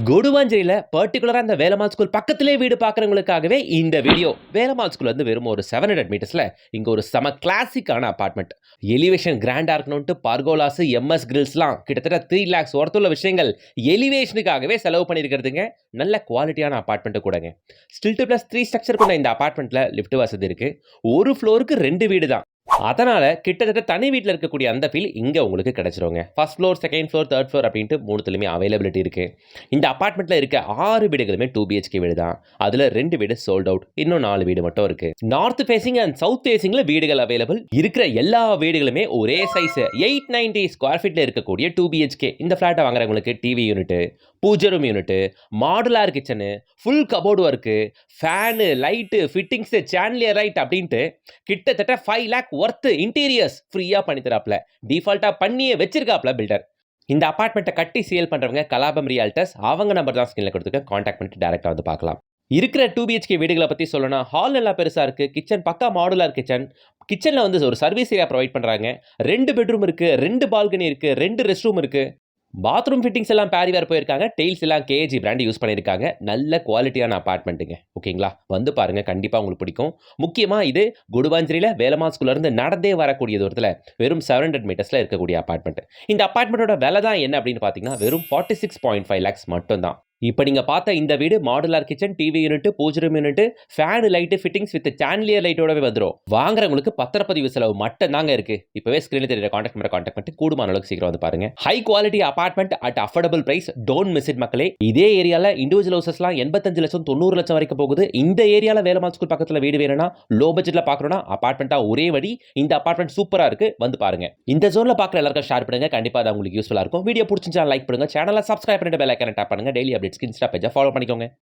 கொடுவாஞ்சேரியில பர்ட்டிகுலரா அந்த வேலம்மாள் ஸ்கூல் பக்கத்திலே வீடு பார்க்குறவங்களுக்காகவே இந்த வீடியோ. வேலம்மாள் ஸ்கூல் வந்து வெறும் ஒரு 700 மீட்டர்ஸ்ல இங்க ஒரு செம கிளாசிக்கான அபார்ட்மெண்ட். எலிவேஷன் கிராண்டா இருக்கணும்ட்டு பர்கோலாஸ், எம்எஸ் கிரில்ஸ்லாம் கிட்டத்தட்ட 3 லேக்ஸ் ஒர்த்துள்ள விஷயங்கள் எலிவேஷனுக்காகவே செலவு பண்ணியிருக்கிறதுங்க. நல்ல குவாலிட்டியான அபார்ட்மெண்ட் கூடங்க. ஸ்டில்ட் பிளஸ் 3 ஸ்ட்ரக்சர் கொண்ட இந்த அபார்ட்மெண்ட்ல லிஃப்ட் வசதி இருக்கு. ஒரு ஃப்ளோருக்கு 2 வீடு தான். அதனால கிட்டத்தட்ட தனி வீட்ல இருக்கக்கூடிய அந்த ஃபீல் இங்க உங்களுக்கு கிடைச்சிருங்க. First floor, second floor, third floor அப்படின்ட்டு 3த்துலயுமே அவைலபிலிட்டி இருக்கு. இந்த அபார்ட்மெண்ட்ல இருக்க 6 வீடுகளுமே 2 பிஹெச்கே வீடு தான். அதுல 2 வீடு சோல்ட் அவுட். இன்னும் 4 வீடு மட்டும் இருக்கு. நார்த் ஃபேசிங் அண்ட் சவுத் ஃபேசிங்ல வீடுகள் அவைலபிள். இருக்கிற எல்லா வீடுகளுமே ஒரே சைஸ் 890 ஸ்கொயர் ஃபீட்ல இருக்கக்கூடிய 2 பிஹெச்கே. இந்த ஃபிளாட்டை வாங்குறவங்களுக்கு டிவி யூனிட், பூஜை room unit, modular kitchen, full cupboard work, fan, light, fittings, chandelier light அப்படின்ட்டு கிட்டத்தட்ட 5 லேக் ஒர்த் இன்டீரியர்ஸ் ஃப்ரீயா பண்ணி தராப்ல. டிஃபால்ட்டா பண்ணியே வச்சிருக்காப்ல பில்டர். இந்த அபார்ட்மெண்ட்டை கட்டி சேல் பண்றவங்க கலாபம் ரியால்டர்ஸ். அவங்க நம்பர் தான் ஸ்கிரீன்ல கொடுத்துருக்க. கான்டாக்ட் பண்ணிட்டு டைரக்டா வந்து பார்க்கலாம். இருக்கிற 2 பிஹெச்கே வீடுகளை பத்தி சொல்லணும்னா, ஹால் நல்லா பெருசா இருக்கு. கிச்சன் பக்கா மாடுலார் கிச்சன். கிச்சன்ல வந்து ஒரு சர்வீஸ் ஏரியா ப்ரொவைட் பண்றாங்க. 2 பெட்ரூம் இருக்கு, 2 பால்கனி இருக்கு, 2 ரெஸ்ட் ரூம் இருக்கு. பாத்ரூம் ஃபிட்டிங்ஸ் எல்லாம் பேரிவேர் போயிருக்காங்க. டெயில்ஸ் எல்லாம் கேஜி பிராண்ட் யூஸ் பண்ணியிருக்காங்க. நல்ல குவாலிட்டியான அபார்ட்மெண்ட்டுங்க. ஓகேங்களா? வந்து பாருங்க. கண்டிப்பா உங்களுக்கு பிடிக்கும். முக்கியமா இது கொடுவாஞ்சேரியில வேலம்மாள் ஸ்கூல்ல இருந்து நடந்தே வரக்கூடிய தூரத்துல வெறும் 700 மீட்டர்ஸ்ல இருக்கக்கூடிய அபார்ட்மெண்ட். இந்த அபார்ட்மெண்ட்டோட விலை தான் என்ன அப்படின்னு பார்த்தீங்கன்னா, வெறும் 46.5 லேக்ஸ் மட்டும் தான். இப்ப நீங்க பார்த்த இந்த வீடு மாடுலார் கிச்சன், டிவி யூனிட், பூஜை room unit, fan, light, fittings with chandelier லைட்டோடவே வந்துரும். வாங்குறவங்களுக்கு பத்திரப்பதிவு செலவு மட்டும் தாங்க இருக்கு. இப்பவே ஸ்கிரீன்ல தெரியுற கான்டாக்ட் நம்பரை கான்டாக்ட் பண்ணிட்டு கூடுமான அளவுக்கு சீக்கிரம் வந்து பாருங்க. High quality apartment at affordable price. Don't miss it மக்களே. இதே ஏரியால இண்டிவிஜுவல் ஹவுசஸ்லாம் 85 லட்சம் 90 லட்சம் வரைக்கும் போகுது. இந்த ஏரியால வேலம்மாள் ஸ்கூல் பக்கத்துல வீடு வேணும்னா, லோ பட்ஜெட்ல பார்க்கணும்னா அபார்ட்மெண்ட்டா ஒரே வழி. இந்த அபார்ட்மெண்ட் சூப்பரா இருக்கு. வந்து பாருங்க. இந்த ஜோன்ல பார்க்குற எல்லாருக்கும் ஷேர் பண்ணுங்க. கண்டிப்பா அது உங்களுக்கு யூஸ்ஃபுல்லா இருக்கும். வீடியோ பிடிச்சிருந்தா லைக் பண்ணுங்க. சேனலை சப்ஸ்கிரைப் பண்ணிட்டு பெல் ஐகானை டாப் பண்ணுங்க. டெய்லி அப்டேட்ஸ்க்கு இன்ஸ்டா பேஜை ஃபாலோ பண்ணிக்கோங்க.